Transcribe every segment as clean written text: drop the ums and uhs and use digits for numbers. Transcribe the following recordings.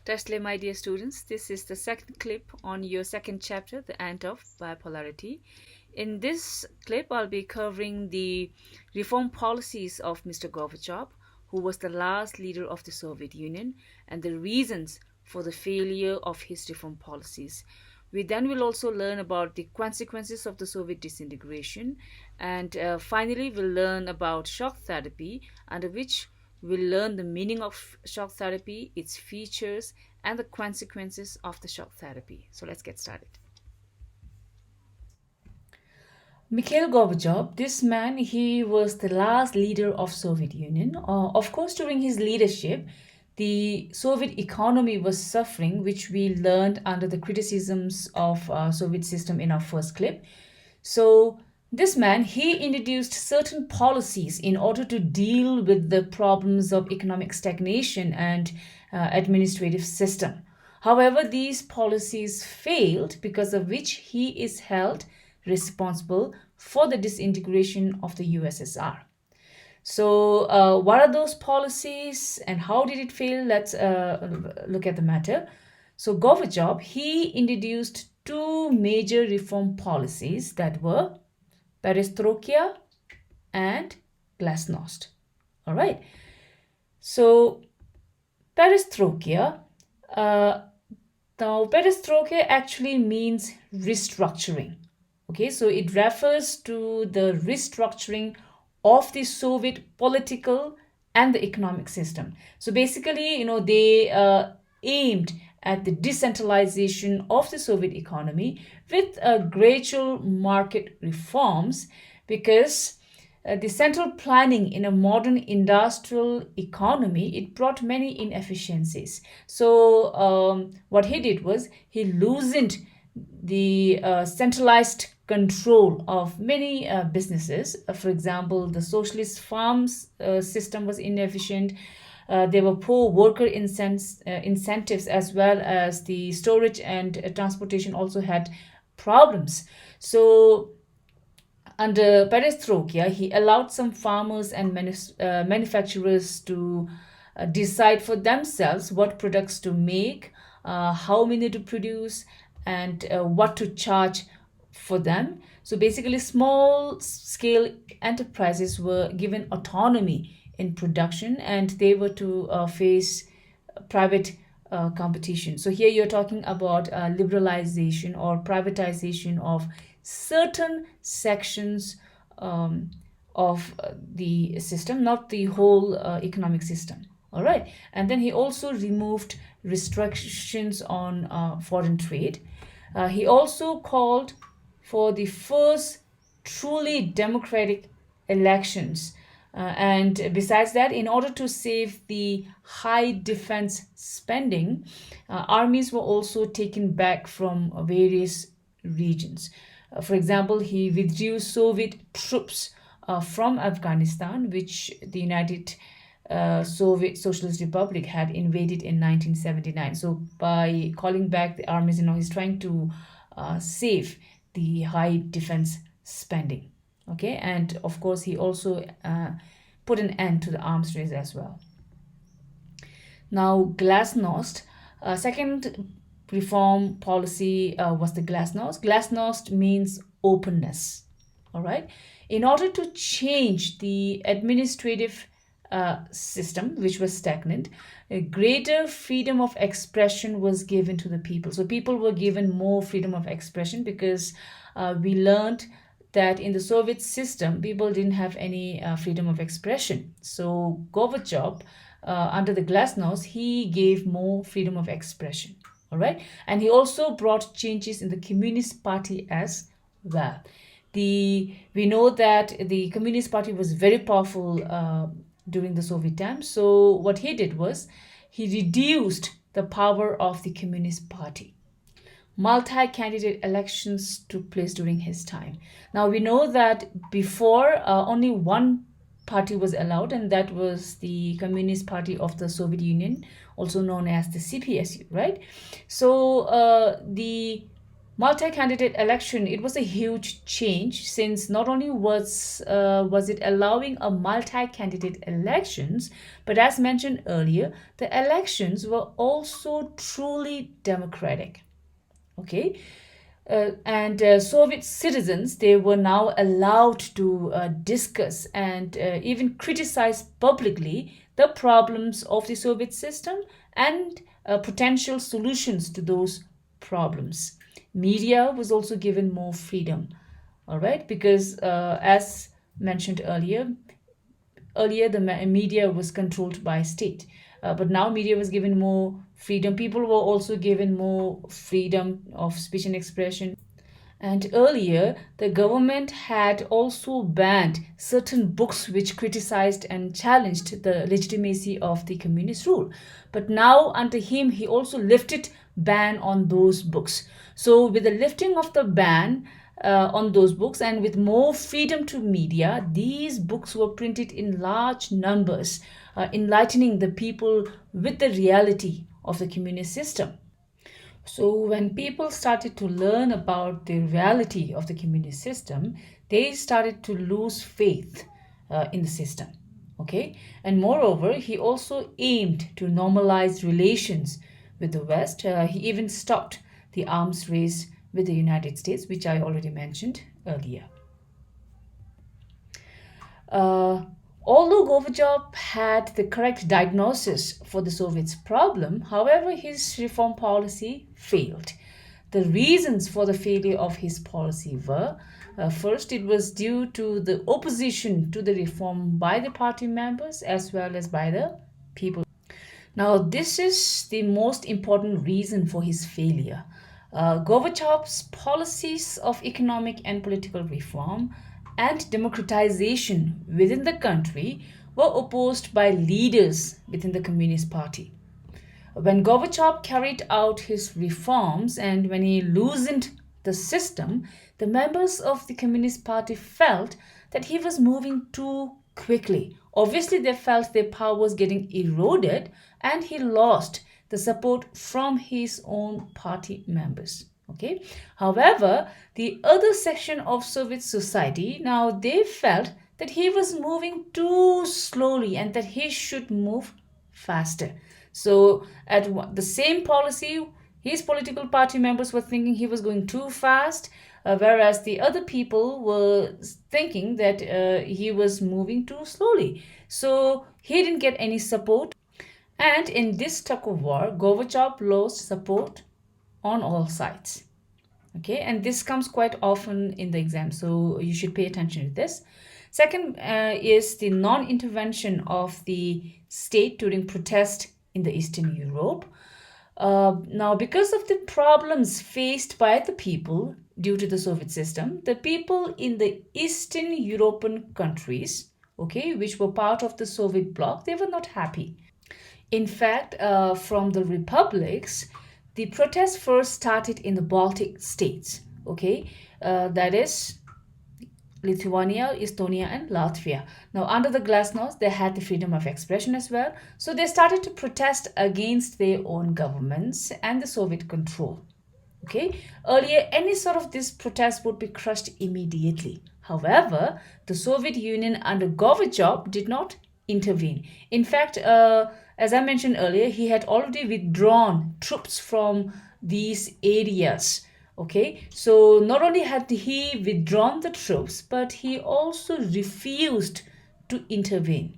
Testle, my dear students, this is the second clip on your second chapter, The End of Bipolarity. In this clip, I'll be covering the reform policies of Mr. Gorbachev, who was the last leader of the Soviet Union, and the reasons for the failure of his reform policies. We then will also learn about the consequences of the Soviet disintegration, and finally we'll learn about shock therapy, under which we'll learn the meaning of shock therapy, its features, and the consequences of the shock therapy. So let's get started. Mikhail Gorbachev, this man, he was the last leader of Soviet Union. Of course, during his leadership, the Soviet economy was suffering, which we learned under the criticisms of Soviet system in our first clip. So this man, he introduced certain policies in order to deal with the problems of economic stagnation and administrative system. However, these policies failed, because of which he is held responsible for the disintegration of the USSR. So what are those policies and how did it fail? Let's look at the matter. So Gorbachev, he introduced two major reform policies that were Perestroika and glasnost. All right. So Perestroika, now Perestroika actually means restructuring. Okay, so it refers to the restructuring of the Soviet political and the economic system. So basically, they aimed at the decentralization of the Soviet economy with gradual market reforms, because the central planning in a modern industrial economy, it brought many inefficiencies. So what he did was he loosened the centralized control of many businesses. For example, the socialist farms system was inefficient. There were poor worker incentives, as well as the storage and transportation also had problems. So under Perestroika, he allowed some farmers and manufacturers to decide for themselves what products to make, how many to produce, and what to charge for them. So basically, small scale enterprises were given autonomy in production, and they were to face private competition. So here you're talking about liberalization or privatization of certain sections of the system, not the whole economic system. All right. And then he also removed restrictions on foreign trade. He also called for the first truly democratic elections. And besides that, in order to save the high defense spending, armies were also taken back from various regions. For example, he withdrew Soviet troops from Afghanistan, which the United Soviet Socialist Republic had invaded in 1979. So by calling back the armies, he's trying to save the high defense spending. Okay, and of course he also put an end to the arms race as well. Now, glasnost, second reform policy was the glasnost. Glasnost means openness. All right. In order to change the administrative system, which was stagnant, a greater freedom of expression was given to the people. So people were given more freedom of expression, because we learned that in the Soviet system, people didn't have any freedom of expression. So Gorbachev, under the glasnost, he gave more freedom of expression. All right. And he also brought changes in the Communist Party as well. We know that the Communist Party was very powerful during the Soviet times. So what he did was he reduced the power of the Communist Party. Multi-candidate elections took place during his time. Now we know that before only one party was allowed, and that was the Communist Party of the Soviet Union, also known as the CBSE, right? So the multi-candidate election, it was a huge change, since not only was it allowing a multi-candidate elections, but as mentioned earlier, the elections were also truly democratic. Okay. And Soviet citizens, they were now allowed to discuss and even criticize publicly the problems of the Soviet system and potential solutions to those problems. Media was also given more freedom, all right, because as mentioned earlier the media was controlled by state, but now media was given more freedom. People were also given more freedom of speech and expression. And earlier, the government had also banned certain books which criticized and challenged the legitimacy of the communist rule. But now, under him, he also lifted ban on those books. So, with the lifting of the ban on those books and with more freedom to media, these books were printed in large numbers, enlightening the people with the reality of the communist system. So, when people started to learn about the reality of the communist system, they started to lose faith in the system. Okay, and moreover, he also aimed to normalize relations with the West. He even stopped the arms race with the United States, which I already mentioned earlier. Uh, Although Gorbachev had the correct diagnosis for the Soviets' problem, however, his reform policy failed. The reasons for the failure of his policy were, first, it was due to the opposition to the reform by the party members as well as by the people. Now, this is the most important reason for his failure. Gorbachev's policies of economic and political reform and democratization within the country were opposed by leaders within the Communist Party. When Gorbachev carried out his reforms and when he loosened the system, the members of the Communist Party felt that he was moving too quickly. Obviously, they felt their power was getting eroded and he lost the support from his own party members. Okay. However, the other section of Soviet society, now they felt that he was moving too slowly and that he should move faster. So, at the same policy, his political party members were thinking he was going too fast, whereas the other people were thinking that he was moving too slowly. So, he didn't get any support. And in this tug of war, Gorbachev lost support on all sides. Okay, and this comes quite often in the exam, so you should pay attention to this. Second is the non-intervention of the state during protest in the Eastern Europe. Now, because of the problems faced by the people due to the Soviet system, the people in the Eastern European countries, okay, which were part of the Soviet bloc, they were not happy. In fact, from the republics, the protests first started in the Baltic states, okay, that is Lithuania, Estonia, and Latvia. Now, under the glasnost, they had the freedom of expression as well. So they started to protest against their own governments and the Soviet control. Okay, earlier, any sort of this protest would be crushed immediately. However, the Soviet Union under Gorbachev did not intervene. In fact, as I mentioned earlier, he had already withdrawn troops from these areas. Okay, so not only had he withdrawn the troops, but he also refused to intervene.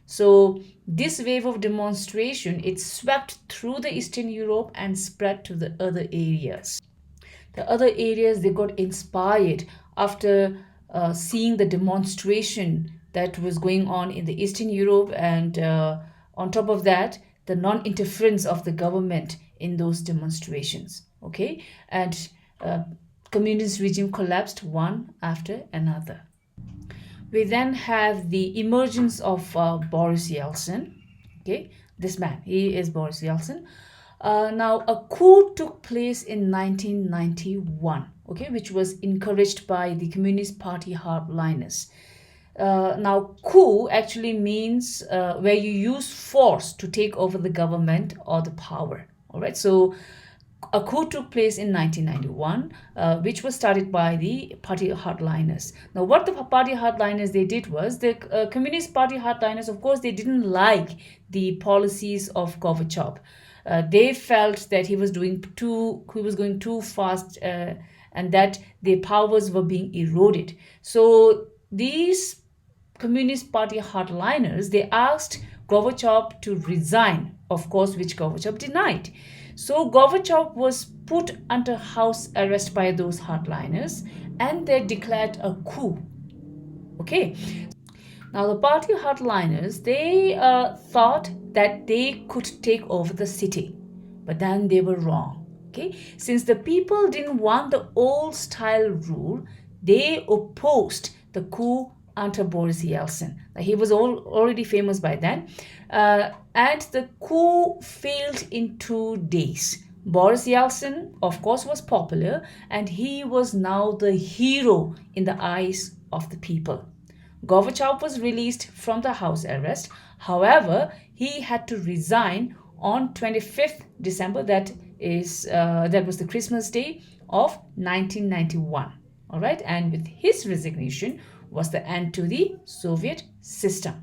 So this wave of demonstration, it swept through the Eastern Europe and spread to the other areas. The other areas, they got inspired after seeing the demonstration that was going on in the Eastern Europe, and on top of that, the non-interference of the government in those demonstrations. Okay, and communist regime collapsed one after another. We then have the emergence of Boris Yeltsin. Okay, this man, he is Boris Yeltsin. Now, a coup took place in 1991, okay, which was encouraged by the Communist Party hardliners. Now, coup actually means where you use force to take over the government or the power. All right, so A coup took place in 1991, which was started by the party hardliners. Now, what the party hardliners they did was the Communist Party hardliners. Of course, they didn't like the policies of Gorbachev. They felt that he was going too fast, and that their powers were being eroded. So these Communist Party hardliners, they asked Gorbachev to resign, of course, which Gorbachev denied. So Gorbachev was put under house arrest by those hardliners, and they declared a coup. Okay. Now the party hardliners, they thought that they could take over the city, but then they were wrong. Okay, since the people didn't want the old style rule, they opposed the coup under Boris Yeltsin. He was already famous by then, and the coup failed in 2 days. Boris Yeltsin, of course, was popular, and he was now the hero in the eyes of the people. Gorbachev was released from the house arrest. However, he had to resign on 25th December. That was the Christmas Day of 1991. All right, and with his resignation was the end to the Soviet system.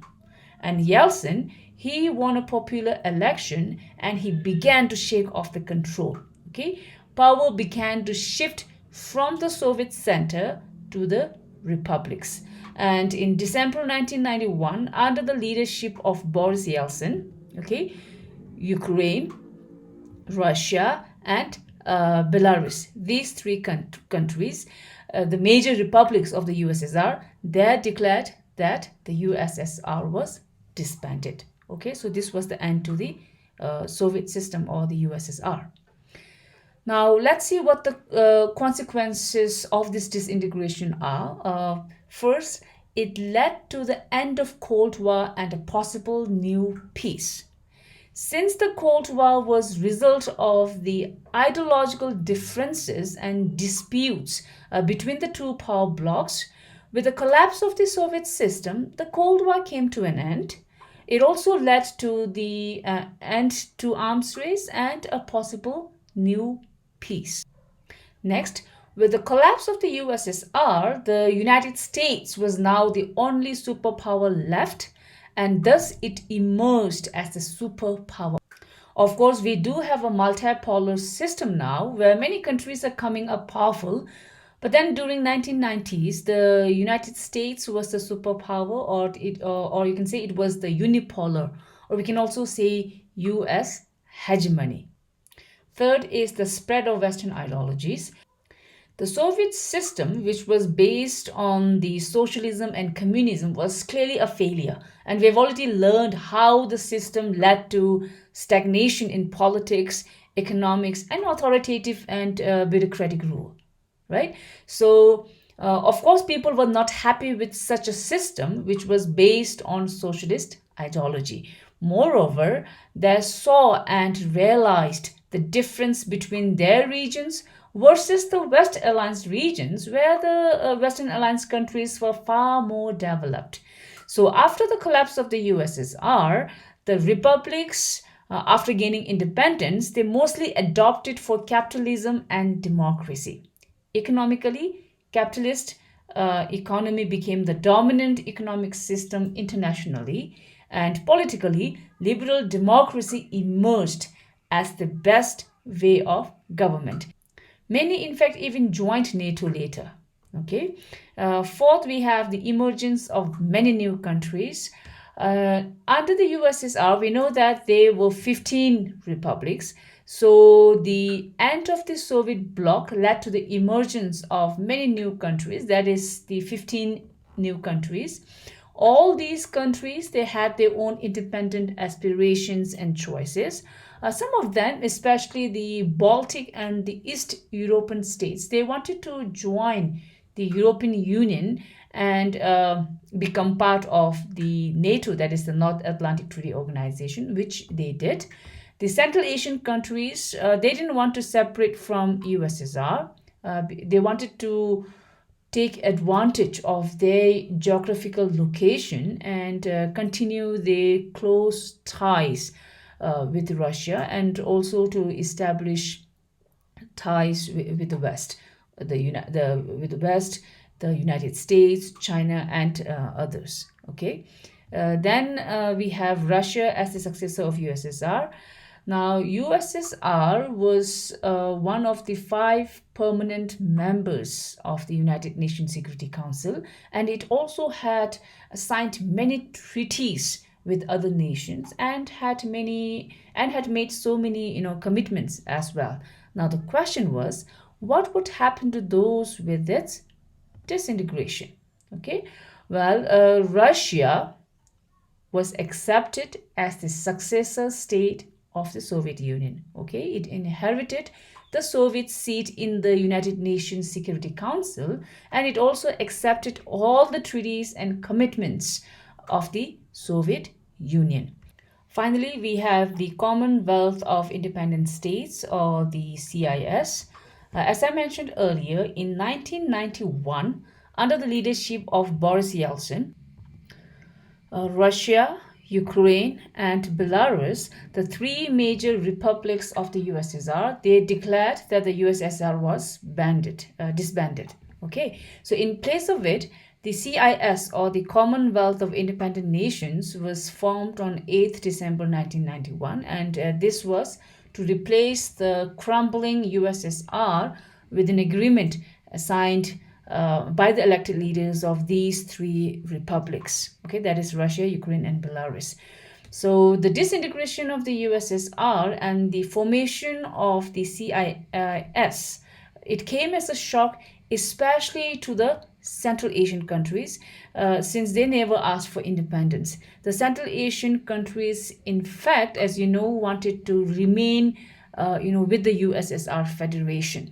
And Yeltsin, he won a popular election, and he began to shake off the control. Okay, power began to shift from the Soviet center to the republics. And in December 1991, under the leadership of Boris Yeltsin, okay, Ukraine, Russia, and Belarus, these three countries, the major republics of the USSR, they declared that the USSR was disbanded. Okay, so this was the end to the Soviet system or the USSR. Now, let's see what the consequences of this disintegration are. First, it led to the end of Cold War and a possible new peace. Since the Cold War was result of the ideological differences and disputes between the two power blocs, with the collapse of the Soviet system, the Cold War came to an end. It also led to the end to arms race and a possible new peace. Next, with the collapse of the USSR, the United States was now the only superpower left, and thus it emerged as the superpower. Of course, we do have a multipolar system now where many countries are coming up powerful, but then during 1990s, the United States was the superpower, or you can say it was the unipolar, or we can also say US hegemony. Third is the spread of Western ideologies. The Soviet system, which was based on the socialism and communism, was clearly a failure. And we've already learned how the system led to stagnation in politics, economics, and authoritative and bureaucratic rule. Right? So, of course, people were not happy with such a system which was based on socialist ideology. Moreover, they saw and realized the difference between their regions versus the West Alliance regions, where the Western Alliance countries were far more developed. So after the collapse of the USSR, the republics, after gaining independence, they mostly adopted for capitalism and democracy. Economically, capitalist economy became the dominant economic system internationally, and politically, liberal democracy emerged as the best way of government. Many, in fact, even joined NATO later. Okay. Fourth, we have the emergence of many new countries. Under the USSR, we know that there were 15 republics. So the end of the Soviet bloc led to the emergence of many new countries. That is the 15 new countries. All these countries, they had their own independent aspirations and choices. Some of them, especially the Baltic and the East European states, they wanted to join the European Union and become part of the NATO, that is the North Atlantic Treaty Organization, which they did. The Central Asian countries, they didn't want to separate from USSR. They wanted to take advantage of their geographical location and continue their close ties with Russia, and also to establish ties with the West, with the West, the United States, China, and others. Okay, then we have Russia as the successor of USSR. Now, USSR was one of the 5 permanent members of the United Nations Security Council, and it also had signed many treaties with other nations and had made so many commitments as well. Now, the question was, what would happen to those with its disintegration? Okay, well, Russia was accepted as the successor state of the Soviet Union. Okay, it inherited the Soviet seat in the United Nations Security Council, and it also accepted all the treaties and commitments of the Soviet Union. Finally, we have the Commonwealth of Independent States, or the CIS. As I mentioned earlier, in 1991, under the leadership of Boris Yeltsin, Russia, Ukraine, and Belarus, the 3 major republics of the USSR, they declared that the USSR was disbanded. Okay, so in place of it, the CIS, or the Commonwealth of Independent Nations, was formed on 8th December 1991, and this was to replace the crumbling USSR with an agreement signed by the elected leaders of these 3 republics. Okay, that is Russia, Ukraine, and Belarus. So the disintegration of the USSR and the formation of the CIS, it came as a shock, especially to the Central Asian countries, since they never asked for independence. The Central Asian countries, in fact, as you know, wanted to remain, with the USSR Federation.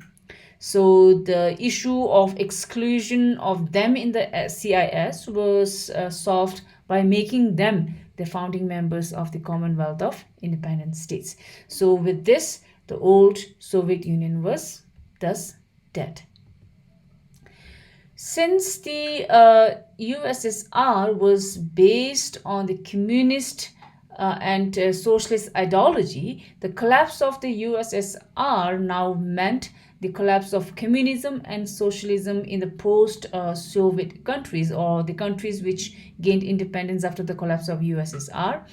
So the issue of exclusion of them in the CIS was solved by making them the founding members of the Commonwealth of Independent States. So with this, the old Soviet Union was thus dead. Since the USSR was based on the communist and socialist ideology, the collapse of the USSR now meant the collapse of communism and socialism in the post-Soviet countries, or the countries which gained independence after the collapse of USSR.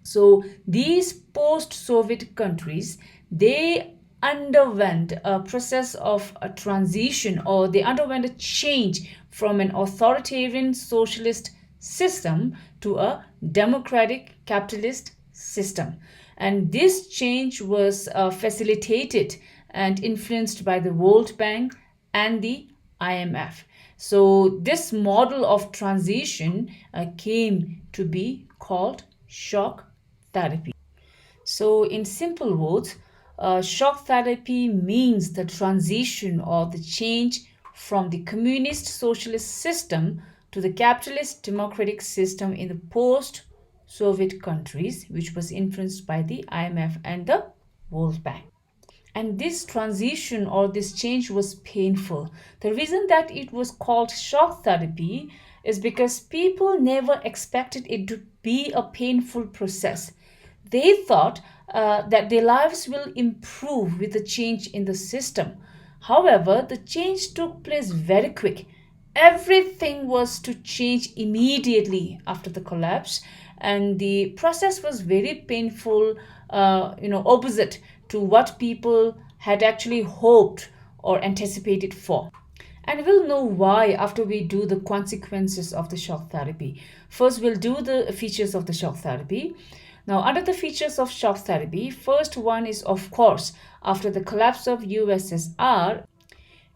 So these post-Soviet countries, they underwent a process of a transition, or they underwent a change from an authoritarian socialist system to a democratic capitalist system. And this change was facilitated and influenced by the World Bank and the IMF. So this model of transition came to be called shock therapy. So in simple words, shock therapy means the transition or the change from the communist socialist system to the capitalist democratic system in the post-Soviet countries, which was influenced by the IMF and the World Bank. And this transition or this change was painful. The reason that it was called shock therapy is because people never expected it to be a painful process. They thought that their lives will improve with the change in the system. However, the change took place very quick. Everything was to change immediately after the collapse, and the process was very painful, opposite to what people had actually hoped or anticipated for. And we'll know why after we do the consequences of the shock therapy. First, we'll do the features of the shock therapy. Now, under the features of shock therapy, first one is, of course, after the collapse of USSR,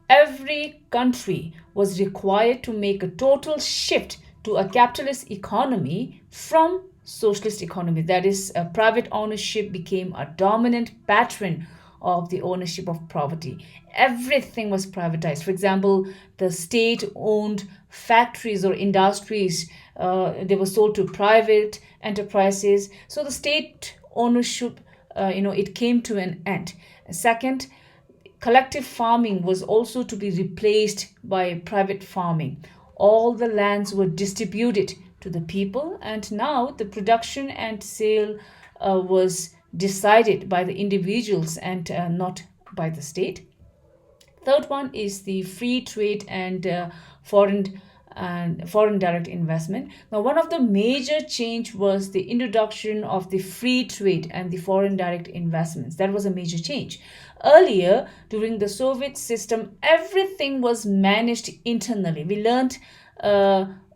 every country was required to make a total shift to a capitalist economy from socialist economy. That is, private ownership became a dominant pattern of the ownership of property. Everything was privatized. For example, the state-owned factories or industries, they were sold to private enterprises. So the state ownership, it came to an end. Second, collective farming was also to be replaced by private farming. All the lands were distributed to the people, and now the production and sale was decided by the individuals and not by the state. Third one is the free trade and foreign direct investment. Now, one of the major change was the introduction of the free trade and the foreign direct investments. That was a major change. Earlier, during the Soviet system, everything was managed internally. We learned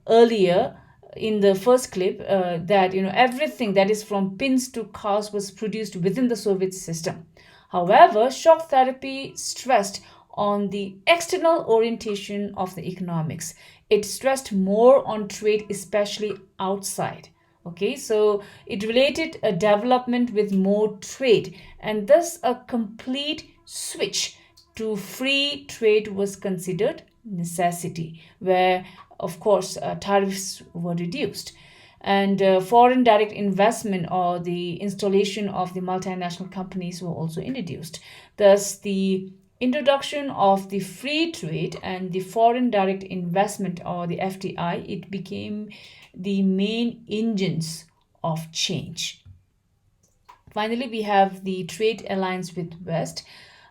earlier in the first clip that everything that is from pins to cars was produced within the Soviet system. However, shock therapy stressed on the external orientation of the economics. It stressed more on trade, especially outside. Okay, so it related a development with more trade, and thus a complete switch to free trade was considered necessity, where of course tariffs were reduced, and foreign direct investment or the installation of the multinational companies were also introduced. Thus, the introduction of the free trade and the foreign direct investment or the FDI, it became the main engines of change. Finally, we have the trade alliance with West.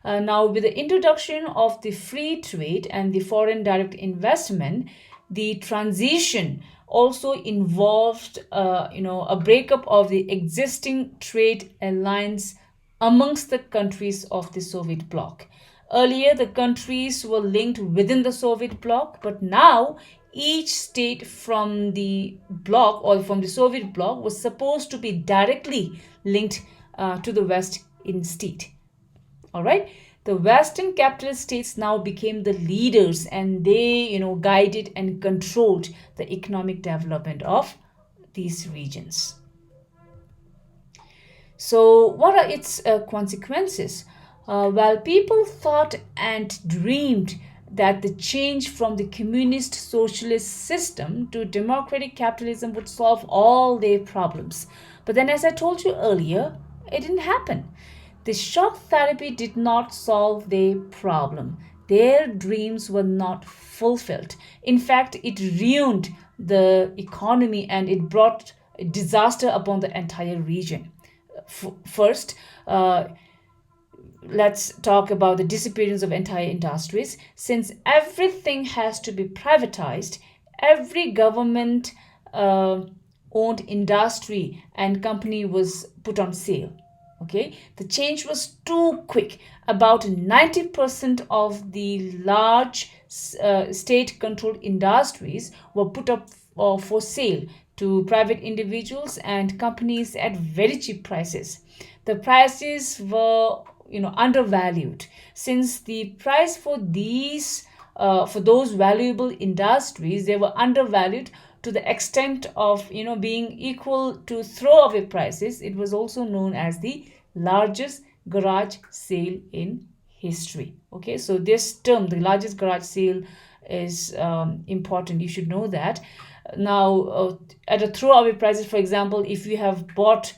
Now, with the introduction of the free trade and the foreign direct investment, the transition also involved, a breakup of the existing trade alliance amongst the countries of the Soviet bloc. Earlier, the countries were linked within the Soviet bloc, but now each state from the bloc or from the Soviet bloc was supposed to be directly linked to the West instead. All right. The Western capitalist states now became the leaders, and they, guided and controlled the economic development of these regions. So, what are its consequences? Well, people thought and dreamed that the change from the communist socialist system to democratic capitalism would solve all their problems. But then, as I told you earlier, it didn't happen. The shock therapy did not solve their problem. Their dreams were not fulfilled. In fact, it ruined the economy and it brought disaster upon the entire region. First, let's talk about the disappearance of entire industries. Since everything has to be privatized, every government owned industry and company was put on sale. Okay, the change was too quick. About 90% of the large state controlled industries were put up for sale to private individuals and companies at very cheap prices. The prices were undervalued, since the price for those valuable industries, they were undervalued to the extent of being equal to throwaway prices. It was also known as the largest garage sale in history. Okay, so this term, the largest garage sale, is important. You should know that. Now, at a throwaway prices, for example, if you have bought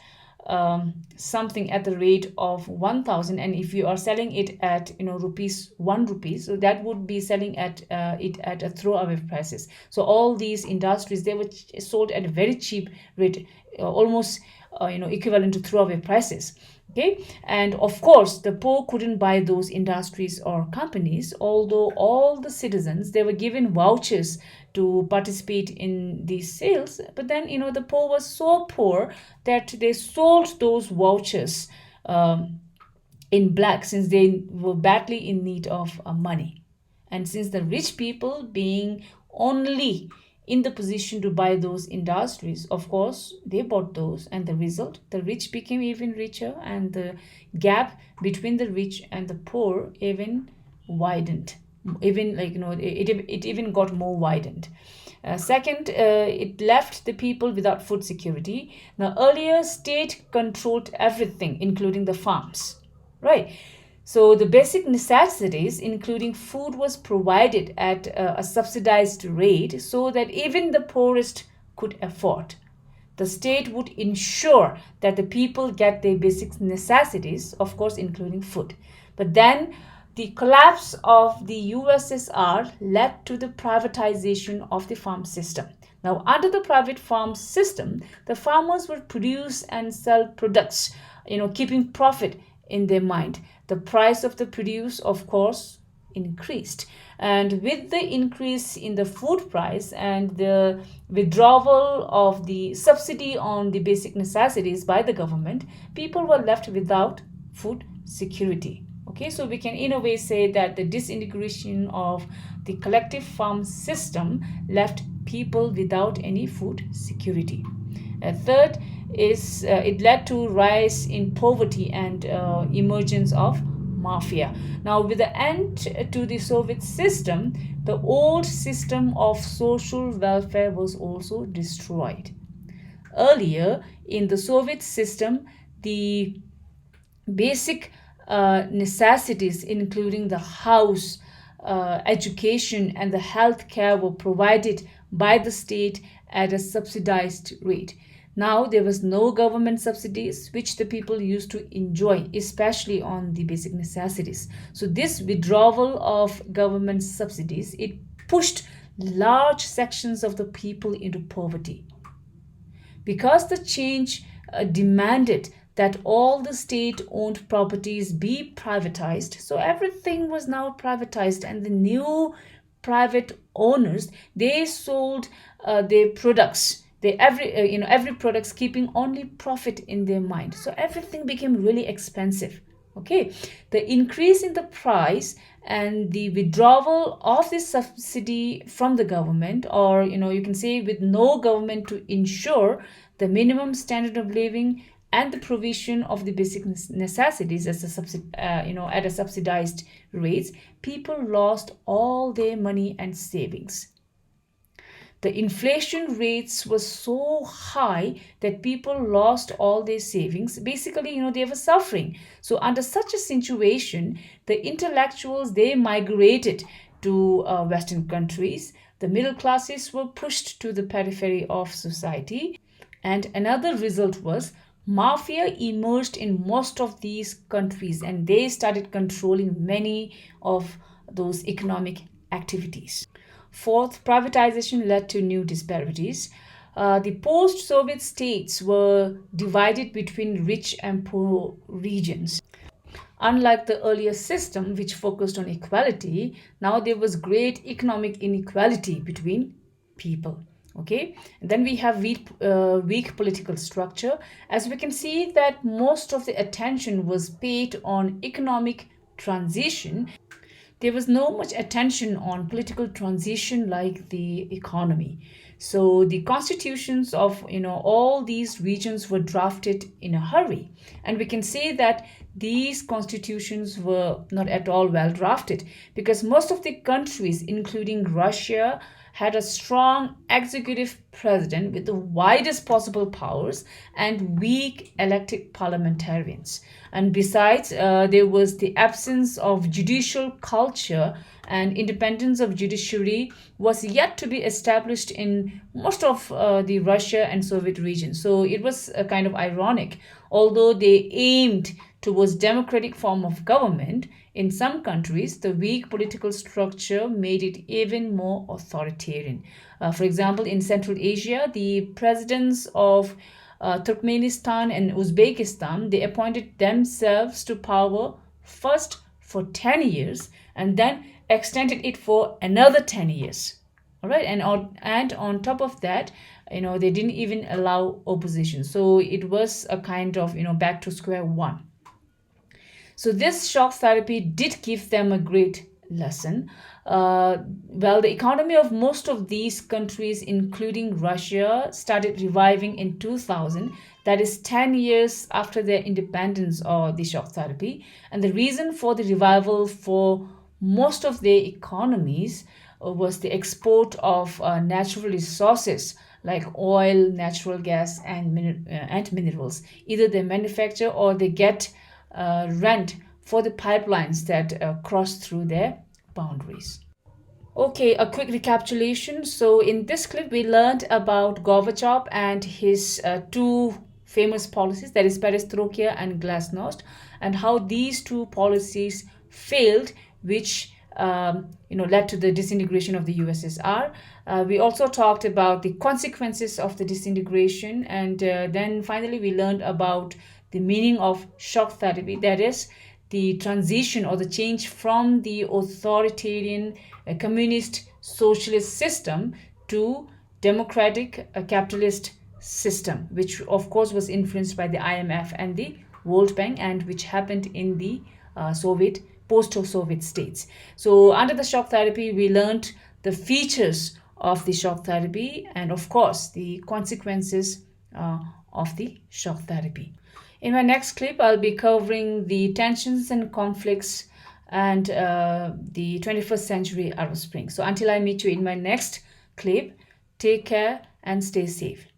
something at the rate of 1,000, and if you are selling it at rupees 1 rupee, so that would be selling at it at a throwaway prices. So all these industries, they were sold at a very cheap rate, almost equivalent to throwaway prices. Okay, and of course the poor couldn't buy those industries or companies, although all the citizens, they were given vouchers to participate in these sales. But then the poor was so poor that they sold those vouchers in black, since they were badly in need of money. And since the rich people, being only in the position to buy those industries, of course they bought those, and the result, the rich became even richer, and the gap between the rich and the poor even widened, even it even got more widened. Second, it left the people without food security. Now, earlier state controlled everything, including the farms, right? So the basic necessities, including food, was provided at a subsidized rate, so that even the poorest could afford. The state would ensure that the people get their basic necessities, of course, including food. But then the collapse of the USSR led to the privatization of the farm system. Now, under the private farm system, the farmers would produce and sell products, keeping profit in their mind. The price of the produce, of course, increased. And with the increase in the food price and the withdrawal of the subsidy on the basic necessities by the government, people were left without food security. Okay, so we can in a way say that the disintegration of the collective farm system left people without any food security. Third is it led to rise in poverty and emergence of mafia. Now, with the end to the Soviet system, the old system of social welfare was also destroyed. Earlier in the Soviet system, the basic necessities, including the house, education, and the health care, were provided by the state at a subsidized rate. Now there was no government subsidies which the people used to enjoy, especially on the basic necessities. So this withdrawal of government subsidies, it pushed large sections of the people into poverty. Because the change demanded that all the state-owned properties be privatized, so everything was now privatized, and the new private owners, they sold their products. Every products keeping only profit in their mind. So everything became really expensive. Okay, the increase in the price and the withdrawal of this subsidy from the government, or you can say with no government to ensure the minimum standard of living and the provision of the basic necessities as at a subsidized rates, people lost all their money and savings. The inflation rates were so high that people lost all their savings. Basically, they were suffering. So under such a situation, the intellectuals, they migrated to Western countries. The middle classes were pushed to the periphery of society. And another result was mafia emerged in most of these countries, and they started controlling many of those economic activities. Fourth, privatization led to new disparities. The post-Soviet states were divided between rich and poor regions. Unlike the earlier system, which focused on equality, now there was great economic inequality between people. Okay, and then we have weak political structure. As we can see that most of the attention was paid on economic transition. There was no much attention on political transition like the economy. So the constitutions of all these regions were drafted in a hurry, and we can say that these constitutions were not at all well drafted, because most of the countries, including Russia, had a strong executive president with the widest possible powers and weak elected parliamentarians. And besides, there was the absence of judicial culture, and independence of judiciary was yet to be established in most of the Russia and Soviet regions. So it was kind of ironic. Although they aimed towards democratic form of government, in some countries, the weak political structure made it even more authoritarian. For example, in Central Asia, the presidents of Turkmenistan and Uzbekistan, they appointed themselves to power first for 10 years and then extended it for another 10 years. All right, and on top of that, they didn't even allow opposition. So it was a kind of back to square one. So this shock therapy did give them a great lesson. The economy of most of these countries, including Russia, started reviving in 2000. That is 10 years after their independence or the shock therapy. And the reason for the revival for most of their economies was the export of natural resources like oil, natural gas, and minerals. Either they manufacture or they get rent for the pipelines that cross through their boundaries. Okay, a quick recapitulation. So in this clip, we learned about Gorbachev and his two famous policies, that is Perestroika and glasnost, and how these two policies failed, which led to the disintegration of the USSR. We also talked about the consequences of the disintegration, and then finally we learned about the meaning of shock therapy, that is, the transition or the change from the authoritarian communist socialist system to democratic capitalist system, which of course was influenced by the IMF and the World Bank, and which happened in the Soviet post-Soviet states. So under the shock therapy, we learned the features of the shock therapy and of course the consequences of the shock therapy. In my next clip, I'll be covering the tensions and conflicts and the 21st century Arab Spring. So until I meet you in my next clip, take care and stay safe.